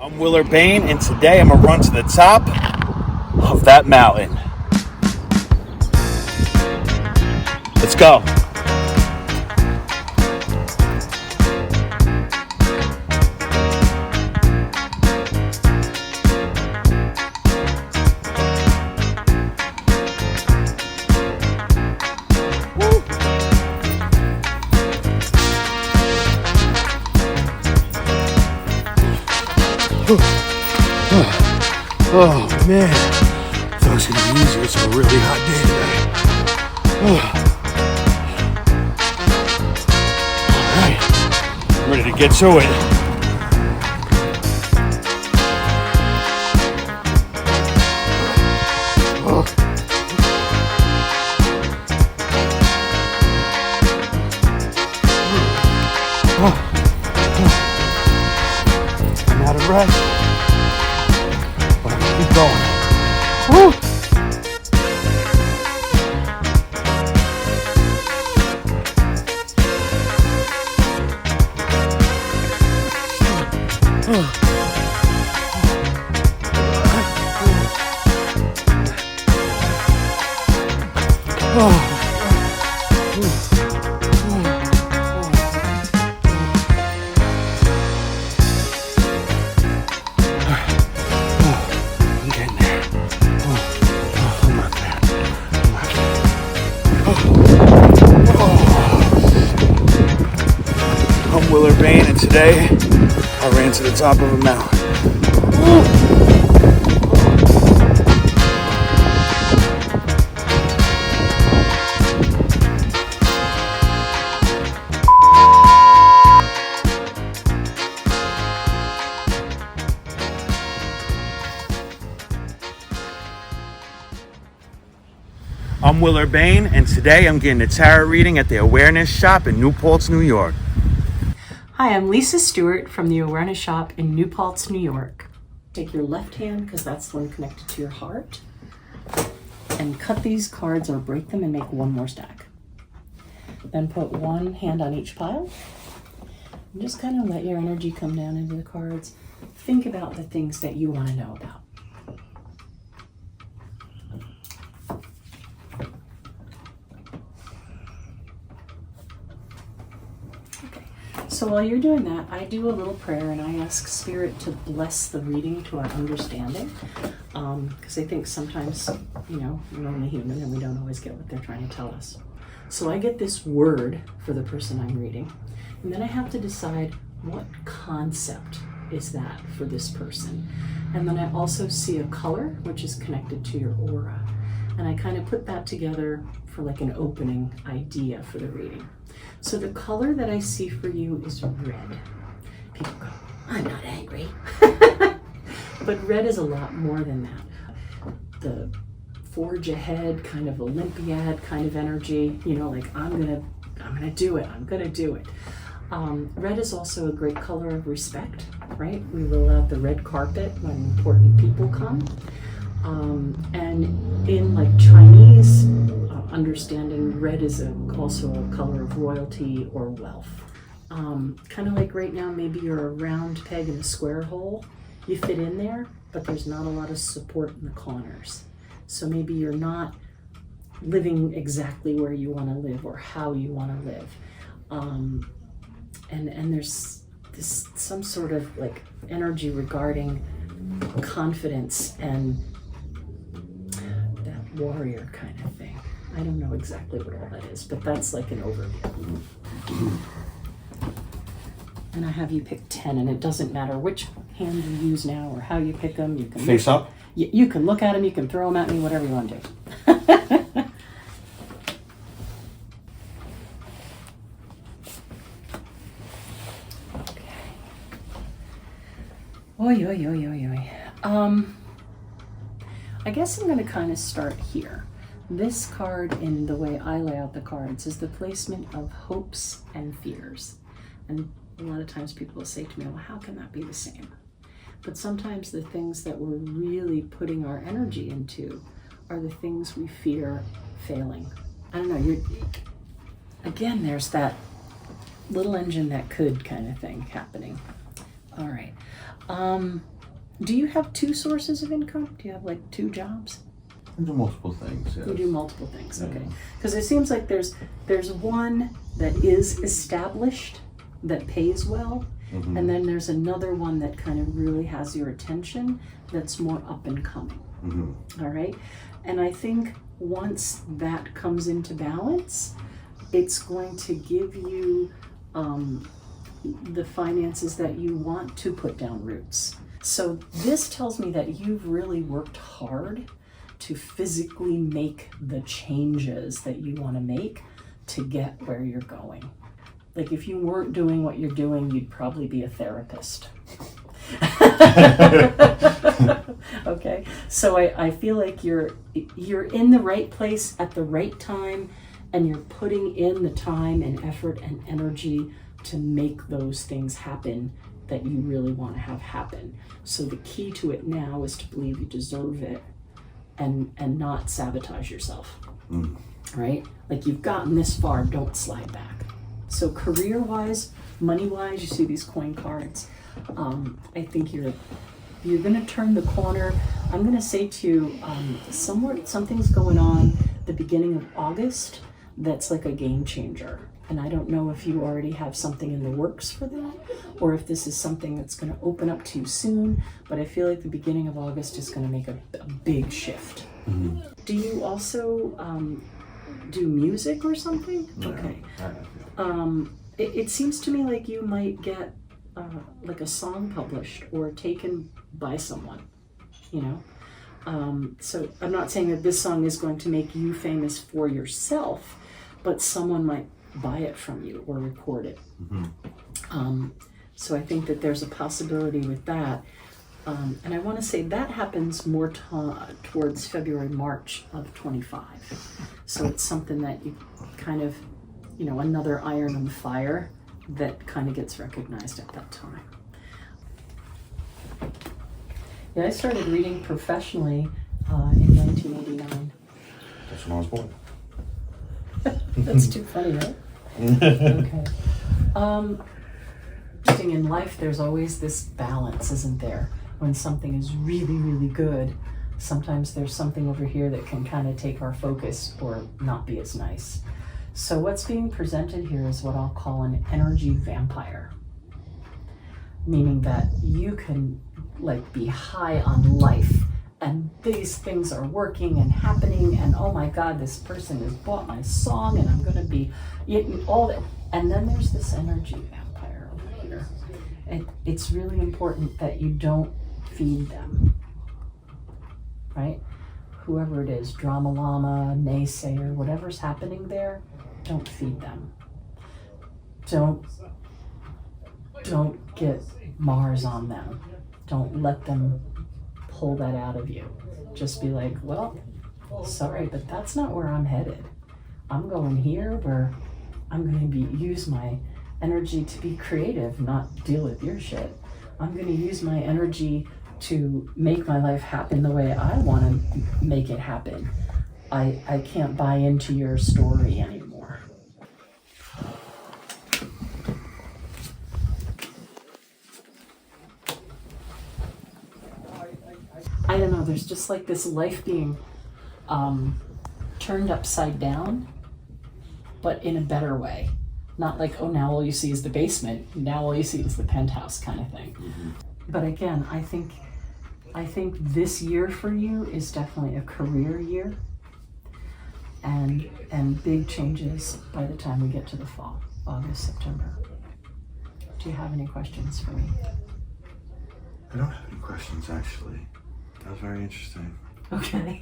I'm Will Urbane, and today I'm going to run to the top of that mountain. Let's go. Oh man, I thought it was gonna be easier. It's a really hot day today. Alright, I'm ready to get to it. I'm out of breath. Keep going. Woo! I'm Will Urbane, and today I ran to the top of a mountain. I'm Will Urbane, and today I'm getting a tarot reading at the Awareness Shop in New Paltz, New York. Hi, I'm Lisa Stewart from the Awareness Shop in New Paltz, New York. Take your left hand, because that's the one connected to your heart, and cut these cards or break them and make one more stack. Then put one hand on each pile, and just kind of let your energy come down into the cards. Think about the things that you want to know about. So while you're doing that, I do a little prayer and I ask Spirit to bless the reading to our understanding. Because I think sometimes, we're only human and we don't always get what they're trying to tell us. So I get this word for the person I'm reading. And then I have to decide what concept is that for this person. And then I also see a color, which is connected to your aura. And I kind of put that together for like an opening idea for the reading. So the color that I see for you is red. People go, I'm not angry. But red is a lot more than that. The forge ahead, kind of Olympiad kind of energy, like I'm gonna do it, I'm gonna do it. Red is also a great color of respect, right? We roll out the red carpet when important people come. And in like Chinese understanding, red is also a color of royalty or wealth. Kind of like right now, maybe you're a round peg in a square hole. You fit in there, but there's not a lot of support in the corners. So maybe you're not living exactly where you want to live or how you want to live. And there's some sort of like energy regarding confidence and that warrior kind of thing. I don't know exactly what all that is, but that's like an overview. And I have you pick 10, and it doesn't matter which hand you use now or how you pick them. You can face up? You can look at them, you can throw them at me, whatever you want to do. Okay. Oy, oy, oy, oy, oy. I guess I'm going to kind of start here. This card, in the way I lay out the cards, is the placement of hopes and fears. And a lot of times people will say to me, well, how can that be the same? But sometimes the things that we're really putting our energy into are the things we fear failing. I don't know, again, there's that little engine that could kind of thing happening. All right. Do you have two sources of income? Do you have like two jobs? I do multiple things, yes. You do multiple things, Yeah. okay. Because it seems like there's one that is established, that pays well, Mhm. and then there's another one that kind of really has your attention, that's more up and coming. Mhm. All right. And I think once that comes into balance, it's going to give you the finances that you want to put down roots. So this tells me that you've really worked hard to physically make the changes that you want to make to get where you're going. Like if you weren't doing what you're doing, you'd probably be a therapist. Okay, so I feel like you're in the right place at the right time, and you're putting in the time and effort and energy to make those things happen that you really want to have happen. So the key to it now is to believe you deserve it and not sabotage yourself. Right? Like you've gotten this far, don't slide back. So career-wise, money-wise, you see these coin cards. I think you're going to turn the corner. I'm going to say to you, something's going on the beginning of August that's like a game changer. And I don't know if you already have something in the works for that, or if this is something that's going to open up to you soon. But I feel like the beginning of August is going to make a big shift. Mhm. Do you also do music or something? Yeah, Okay. I have, yeah. It seems to me like you might get like a song published or taken by someone, you know? So I'm not saying that this song is going to make you famous for yourself, but someone might buy it from you or record it. Mhm. So I think that there's a possibility with that. And I want to say that happens more towards February, March of 25. So it's something that you kind of, you know, another iron on the fire that kind of gets recognized at that time. Yeah, I started reading professionally in 1989. That's when I was born. That's too funny, right? Okay. Interesting, in life, there's always this balance, isn't there? When something is really, really good, sometimes there's something over here that can kind of take our focus or not be as nice. So what's being presented here is what I'll call an energy vampire. Meaning that you can like be high on life and these things are working and happening and oh my God, this person has bought my song and I'm gonna be all that. And then there's this energy vampire over here. It's really important that you don't feed them, right? Whoever it is, drama llama, naysayer, whatever's happening there, don't feed them. Don't get Mars on them. Don't let them pull that out of you. Just be like, well, sorry, but that's not where I'm headed. I'm going here where I'm going to use my energy to be creative, not deal with your shit. I'm going to use my energy to make my life happen the way I want to make it happen. I can't buy into your story anymore. I don't know, there's just like this life being turned upside down, but in a better way. Not like, oh, now all you see is the basement, now all you see is the penthouse kind of thing. Mhm. But again, I think this year for you is definitely a career year, and big changes by the time we get to the fall, August, September. Do you have any questions for me? I don't have any questions, actually. That was very interesting. Okay.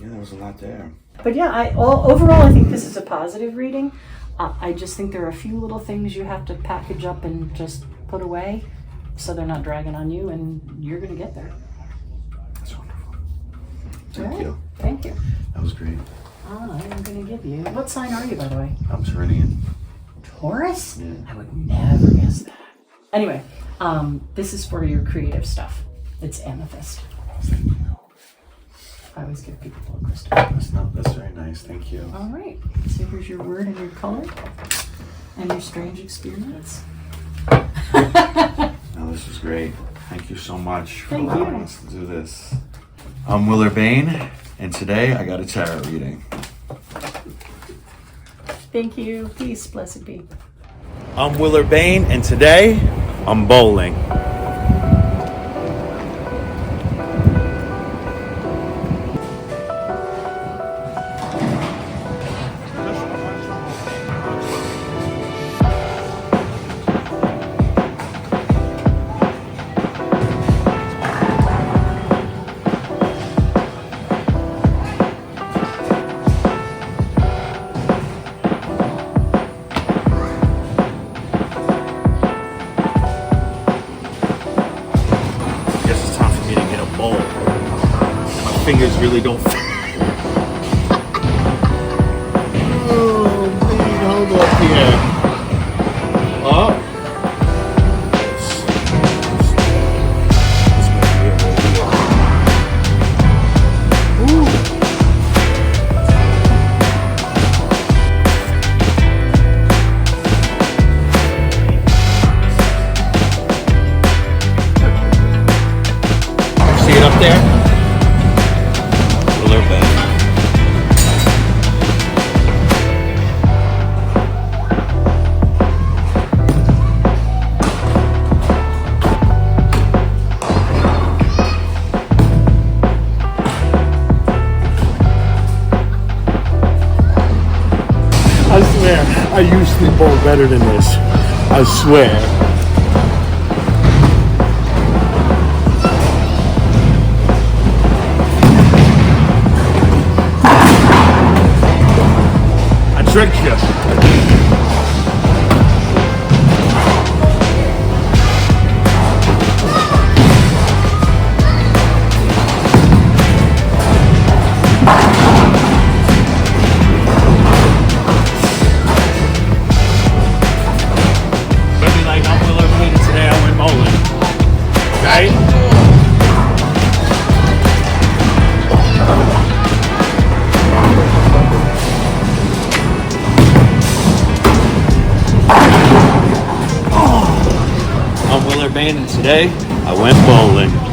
Yeah, there was a lot there. But yeah, overall, I think this is a positive reading. I just think there are a few little things you have to package up and just put away so they're not dragging on you, and you're going to get there. That's wonderful. Thank All right. you. Thank you. That was great. I'm going to give you... What sign are you, by the way? I'm Serenian. Taurus? Yeah. I would never guess that. Anyway, this is for your creative stuff. It's amethyst. Thank you. I always give people a crystal. That's very nice. Thank you. All right. So here's your word and your color and your strange experience. was great. Thank you so much for Thank allowing you. us to do this. I'm Will Urbane, and today I got a tarot reading. Thank you. Peace. Blessed be. I'm Will Urbane, and today I'm bowling. Guess it's time for me to get a bowl. My fingers really don't fit. Oh, man, hold up here. Oh. This might be it right here. Ooh. See it up there? Will Urbane. I swear, I usually bowl better than this. I swear. I tricked you. Maybe like I'm Will Urbane and today I went bowling. Right? I'm Will Urbane and today I went bowling.